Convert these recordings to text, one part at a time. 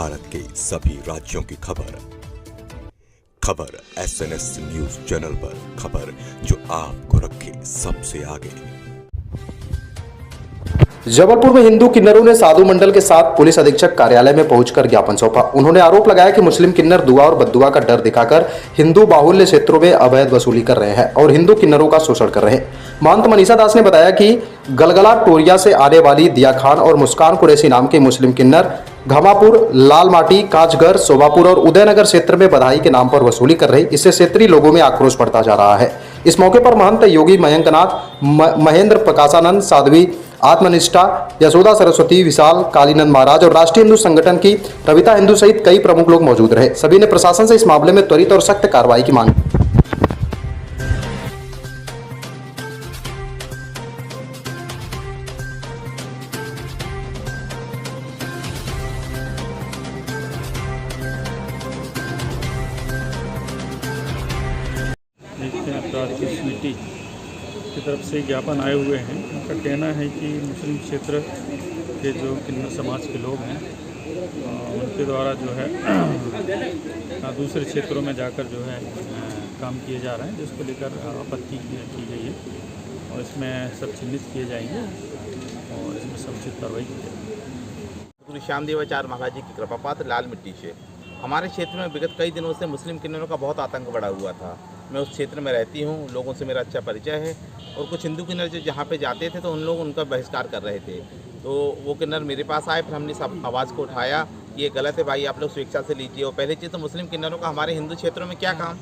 भारत के सभी राज्यों की खबर SNS न्यूज चैनल पर, खबर जो आपको रखे सबसे आगे। जबलपुर में हिंदू किन्नरों ने साधु मंडल के साथ पुलिस अधीक्षक कार्यालय में पहुंचकर ज्ञापन सौंपा। उन्होंने आरोप लगाया कि मुस्लिम किन्नर दुआ और बद्दुआ का डर दिखाकर हिंदू बाहुल्य क्षेत्रों में अवैध वसूली कर रहे हैं और हिंदू किन्नरों का शोषण कर रहे हैं। महंत मनीषा दास ने बताया कि गलगला टोरिया से आने वाली दिया खान और मुस्कान कुरैशी नाम के मुस्लिम किन्नर घमापुर, लालमाटी, कांचघर, शोभापुर और उदयनगर क्षेत्र में बधाई के नाम पर वसूली कर रहे, इससे क्षेत्रीय लोगों में आक्रोश बढ़ता जा रहा है। इस मौके पर महंत योगी मयंकनाथ, महेंद्र प्रकाशानंद, साध्वी आत्मनिष्ठा, यशोदा सरस्वती, विशाल कालीनंद महाराज और राष्ट्रीय हिंदू संगठन की रविता हिंदू सहित कई प्रमुख लोग मौजूद रहे। सभी ने प्रशासन से इस मामले में त्वरित और सख्त कार्रवाई की मांग की। की समिति की तरफ से ज्ञापन आए हुए हैं। उनका कहना है कि मुस्लिम क्षेत्र के जो किन्नर समाज के लोग हैं उनके द्वारा जो है दूसरे क्षेत्रों में जाकर जो है काम किए जा रहे हैं, जिसको लेकर आपत्ति की गई है और इसमें सब चिन्हित किए जाएंगे और इसमें समुचित कार्रवाई की जाएगी। गुरु श्यामदेवाचार्य महाराज जी की कृपा पात्र लाल मिट्टी से हमारे क्षेत्र में विगत कई दिनों से मुस्लिम किन्नरों का बहुत आतंक बढ़ा हुआ था। मैं उस क्षेत्र में रहती हूँ, लोगों से मेरा अच्छा परिचय है और कुछ हिंदू किन्नर जो जहाँ पे जाते थे तो उन लोग उनका बहिष्कार कर रहे थे। तो वो किन्नर मेरे पास आए, फिर हमने सब आवाज़ को उठाया, ये गलत है भाई, आप लोग स्वेच्छा से लीजिए। और पहले चीज़ तो मुस्लिम किन्नरों का हमारे हिंदू क्षेत्रों में क्या काम,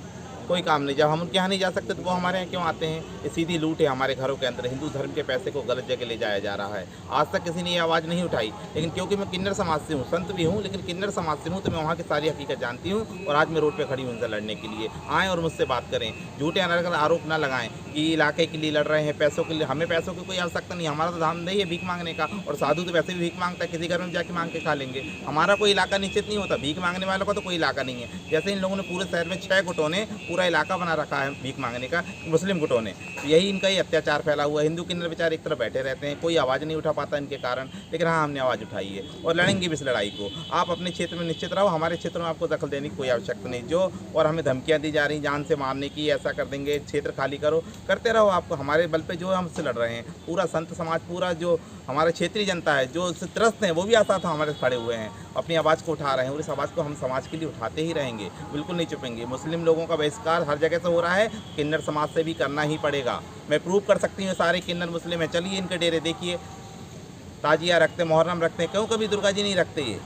कोई काम नहीं। जब हम उनके यहाँ नहीं जा सकते तो वो हमारे यहाँ क्यों आते हैं? ये सीधी लूट है हमारे घरों के अंदर। हिंदू धर्म के पैसे को गलत जगह ले जाया जा रहा है। आज तक किसी ने ये आवाज़ नहीं उठाई, लेकिन क्योंकि मैं किन्नर समाज से हूँ, संत भी हूँ लेकिन किन्नर समाज से हूँ, तो मैं वहाँ की सारी हकीकत जानती हूँ और आज मैं रोड पर खड़ी हूँ उनसे लड़ने के लिए। आएँ और मुझसे बात करें, झूठे अनर्गल आरोप ना लगाएं कि इलाके के लिए लड़ रहे हैं, पैसों के लिए। हमें पैसों की कोई आवश्यकता नहीं, हमारा तो धाम नहीं है भीख मांगने का, और साधु तो वैसे भी भीख मांगता है, किसी घर में जाके मांग के खा लेंगे। हमारा कोई इलाका निश्चित नहीं होता, भीख मांगने वालों का तो कोई इलाका नहीं है। जैसे इन लोगों ने पूरे शहर में 6 गुटों ने पूरा इलाका बना रखा है भीख मांगने का, मुस्लिम गुटों ने। यही इनका ही अत्याचार फैला हुआ है। हिंदू किन्नर बेचारे एक तरफ बैठे रहते हैं, कोई आवाज़ नहीं उठा पाता इनके कारण, लेकिन हाँ हमने आवाज़ उठाई है और लड़ेंगे भी इस लड़ाई को। आप अपने क्षेत्र में निश्चित रहो, हमारे क्षेत्र में आपको दखल देने की कोई आवश्यकता नहीं। जो और हमें धमकियाँ दी जा रही जान से मारने की, ऐसा कर देंगे, क्षेत्र खाली करो, करते रहो। आपको हमारे बल पे जो है हमसे लड़ रहे हैं, पूरा संत समाज, पूरा जो हमारे क्षेत्रीय जनता है जो उससे त्रस्त हैं, वो भी आसाथ हमारे खड़े हुए हैं, अपनी आवाज़ को उठा रहे हैं और इस आवाज़ को हम समाज के लिए उठाते ही रहेंगे, बिल्कुल नहीं चुपेंगे। मुस्लिम लोगों का बहिष्कार हर जगह से हो रहा है, किन्नर समाज से भी करना ही पड़ेगा। मैं प्रूव कर सकती हूँ सारे किन्नर मुस्लिम हैं। चलिए इनके डेरे देखिए, ताजिया रखते, मुहर्रम रखते हैं, क्यों कभी दुर्गा जी नहीं रखते? ये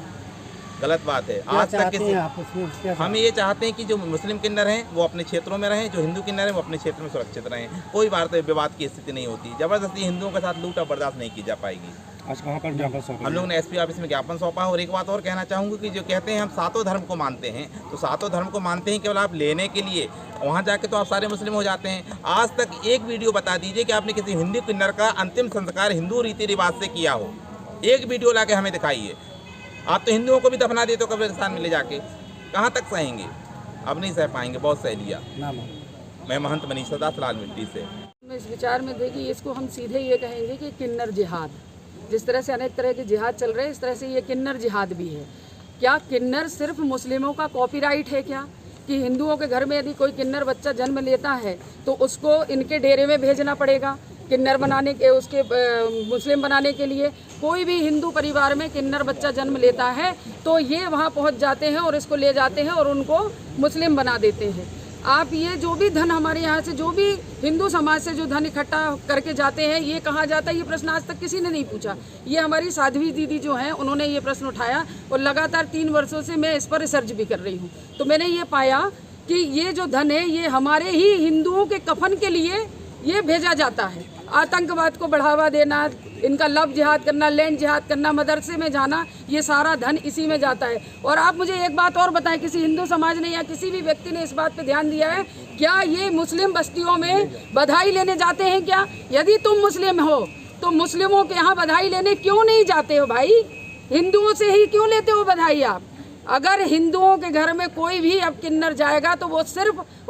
गलत बात है। आज तक किसी हम ये चाहते हैं कि जो मुस्लिम किन्नर हैं वो अपने क्षेत्रों में रहें, जो हिंदू किन्नर हैं वो अपने क्षेत्र में सुरक्षित रहें। कोई विवाद की स्थिति नहीं होती। जबरदस्ती हिंदुओं के साथ लूटा बर्दाश्त नहीं की जा पाएगी। आज कहाँ पर ज्ञापन सौंपा? हम लोगों ने SP ऑफिस में ज्ञापन सौंपा। और एक बात और कहना चाहूँगी कि जो कहते हैं हम सातों धर्म को मानते हैं, तो सातों धर्म को मानते हैं केवल आप लेने के लिए, वहाँ जाके तो आप सारे मुस्लिम हो जाते हैं। आज तक एक वीडियो बता दीजिए कि आपने किसी हिंदू किन्नर का अंतिम संस्कार हिंदू रीति रिवाज से किया हो। एक वीडियो ला के हमें दिखाइए। आप तो हिंदुओं को भी दफना देते हो कब्रिस्तान में ले जाके, कहाँ तक सहेंगे? अब नहीं सह पाएंगे, बहुत सह लिया। मैं महंत मनीषा दास लाल मिट्टी से। इस विचार में देखिए, इसको हम सीधे ये कहेंगे कि किन्नर जिहाद, जिस तरह से अनेक तरह के जिहाद चल रहे हैं, इस तरह से ये किन्नर जिहाद भी है। क्या किन्नर सिर्फ मुस्लिमों का कॉपीराइट है क्या? कि हिंदुओं के घर में यदि कोई किन्नर बच्चा जन्म लेता है तो उसको इनके डेरे में भेजना पड़ेगा किन्नर बनाने के, उसके मुस्लिम बनाने के लिए? कोई भी हिंदू परिवार में किन्नर बच्चा जन्म लेता है तो ये वहाँ पहुँच जाते हैं और इसको ले जाते हैं और उनको मुस्लिम बना देते हैं। आप ये जो भी धन हमारे यहाँ से, जो भी हिंदू समाज से जो धन इकट्ठा करके जाते हैं, ये कहाँ जाता है? ये प्रश्न आज तक किसी ने नहीं पूछा। ये हमारी साध्वी दीदी जो हैं उन्होंने ये प्रश्न उठाया और लगातार 3 वर्षों से मैं इस पर रिसर्च भी कर रही हूँ। तो मैंने ये पाया कि ये जो धन है ये हमारे ही हिंदुओं के कफन के लिए ये भेजा जाता है। आतंकवाद को बढ़ावा देना, इनका लव जिहाद करना, लैंड जिहाद करना, मदरसे में जाना, ये सारा धन इसी में जाता है। और आप मुझे एक बात और बताएं, किसी हिंदू समाज ने या किसी भी व्यक्ति ने इस बात पे ध्यान दिया है क्या ये मुस्लिम बस्तियों में बधाई लेने जाते हैं क्या? यदि तुम मुस्लिम हो तो मुस्लिमों के यहाँ बधाई लेने क्यों नहीं जाते हो भाई? हिंदुओं से ही क्यों लेते हो बधाई आप? अगर हिंदुओं के घर में कोई भी अब किन्नर जाएगा तो वो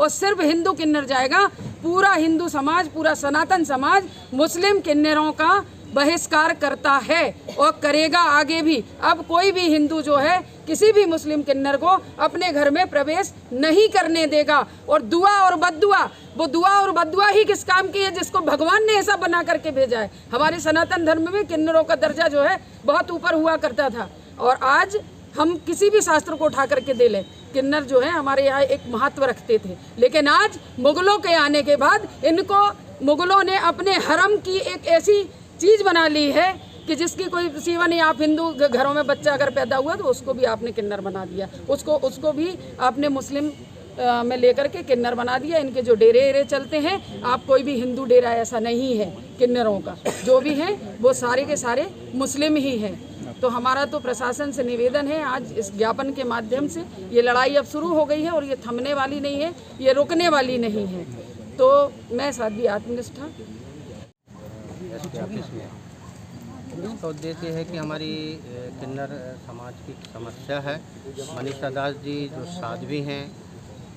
सिर्फ हिंदू किन्नर जाएगा। पूरा हिंदू समाज, पूरा सनातन समाज मुस्लिम किन्नरों का बहिष्कार करता है और करेगा आगे भी। अब कोई भी हिंदू जो है किसी भी मुस्लिम किन्नर को अपने घर में प्रवेश नहीं करने देगा। और दुआ और बद्दुआ, वो दुआ और बद्दुआ ही किस काम की है जिसको भगवान ने ऐसा बना करके भेजा है। हमारे सनातन धर्म में किन्नरों का दर्जा जो है बहुत ऊपर हुआ करता था, और आज हम किसी भी शास्त्र को उठा करके दे लें, किन्नर जो है हमारे यहाँ एक महत्व रखते थे। लेकिन आज मुगलों के आने के बाद इनको मुगलों ने अपने हरम की एक ऐसी चीज़ बना ली है कि जिसकी कोई सीमा नहीं। आप हिंदू घरों में बच्चा अगर पैदा हुआ तो उसको भी आपने किन्नर बना दिया, उसको भी आपने मुस्लिम में लेकर के किन्नर बना दिया। इनके जो डेरे चलते हैं, आप कोई भी हिंदू डेरा ऐसा नहीं है किन्नरों का, जो भी हैं वो सारे के सारे मुस्लिम ही हैं। तो हमारा तो प्रशासन से निवेदन है, आज इस ज्ञापन के माध्यम से ये लड़ाई अब शुरू हो गई है और ये थमने वाली नहीं है, ये रुकने वाली नहीं है। तो मैं साध्वी आत्मनिष्ठा एसपी ऑफिस में इसका उद्देश्य है कि हमारी किन्नर समाज की समस्या है। मनीषा दास जी जो साध्वी हैं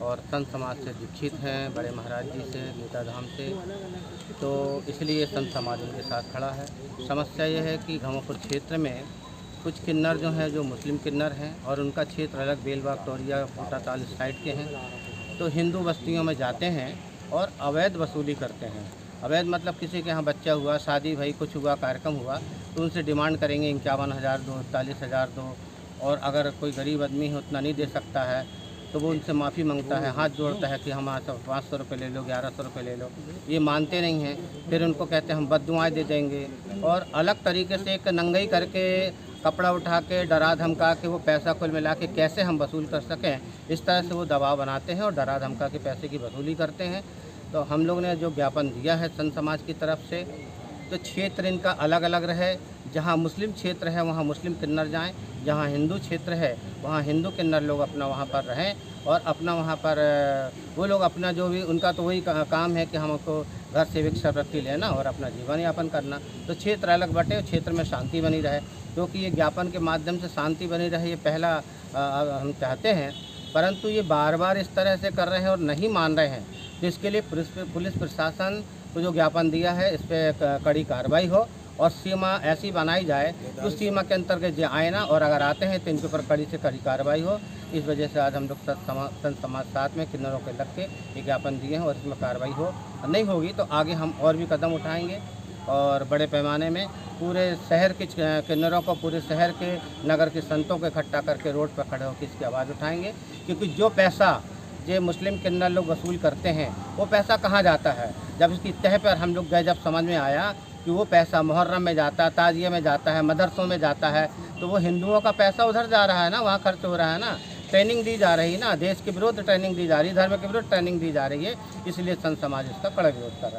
और संत समाज से दीक्षित हैं, बड़े महाराज जी से, गीता धाम से, तो इसलिए संत समाज उनके साथ खड़ा है। समस्या यह है कि घमापुर क्षेत्र में कुछ किन्नर जो हैं जो मुस्लिम किन्नर हैं और उनका क्षेत्र अलग बेलबाग, टोरिया, फूटाताल इस साइड के हैं, तो हिंदू बस्तियों में जाते हैं और अवैध वसूली करते हैं। अवैध मतलब किसी के यहाँ बच्चा हुआ, शादी भाई कुछ हुआ, कार्यक्रम हुआ, तो उनसे डिमांड करेंगे 51,000 दो, 41,000 दो, और अगर कोई गरीब आदमी है उतना नहीं दे सकता है तो वो उनसे माफ़ी मांगता है, हाथ जोड़ता है कि हम 500 रुपये ले लो, 1100 रुपये ले लो। ये मानते नहीं हैं, फिर उनको कहते हैं हम बद्दुआएँ दे देंगे, और अलग तरीके से एक नंगई करके कपड़ा उठा के डरा धमका के वो पैसा कुल मिला के कैसे हम वसूल कर सकें, इस तरह से वो दबाव बनाते हैं और डरा धमका के पैसे की वसूली करते हैं। तो हम लोग ने जो ज्ञापन दिया है संत समाज की तरफ से, तो क्षेत्र इनका अलग अलग रहे। जहाँ मुस्लिम क्षेत्र है वहाँ मुस्लिम किन्नर जाएं, जहाँ हिंदू क्षेत्र है वहाँ हिंदू किन्नर लोग अपना वहाँ पर रहें, और अपना वहाँ पर वो लोग अपना जो भी उनका तो वही काम है कि हमको घर से भिक्षावृत्ति लेना और अपना जीवन यापन करना। तो क्षेत्र अलग बटे और क्षेत्र में शांति बनी रहे, क्योंकि ये ज्ञापन के माध्यम से शांति बनी रहे, ये पहला हम चाहते हैं। परंतु ये बार बार इस तरह से कर रहे हैं और नहीं मान रहे हैं, तो इसके लिए पुलिस प्रशासन को जो ज्ञापन दिया है इस पर कड़ी कार्रवाई हो और सीमा ऐसी बनाई जाए कि उस सीमा के अंतर्गत जो आए ना, और अगर आते हैं तो इनके ऊपर कड़ी से कड़ी कार्रवाई हो। इस वजह से आज हम लोग संत समाज साथ में किन्नरों के लग के ये ज्ञापन दिए हैं और इसमें कार्रवाई हो। नहीं होगी तो आगे हम और भी कदम उठाएंगे और बड़े पैमाने में पूरे शहर के किन्नरों को, पूरे शहर के नगर के संतों को इकट्ठा करके रोड पर खड़े होकर इसकी आवाज़ उठाएंगे। क्योंकि जो पैसा जो मुस्लिम किन्नर लोग वसूल करते हैं वो पैसा कहाँ जाता है, जब इसकी तह पर हम लोग गए, जब समझ में आया कि वो पैसा मुहर्रम में जाता है, ताजिए में जाता है, मदरसों में जाता है, तो वो हिंदुओं का पैसा उधर जा रहा है ना, वहाँ खर्च हो रहा है ना, ट्रेनिंग दी जा रही है ना, देश के विरुद्ध ट्रेनिंग दी जा रही है, धर्म के विरुद्ध ट्रेनिंग दी जा रही है। इसलिए संत समाज इसका कड़ा विरोध कर रहा है।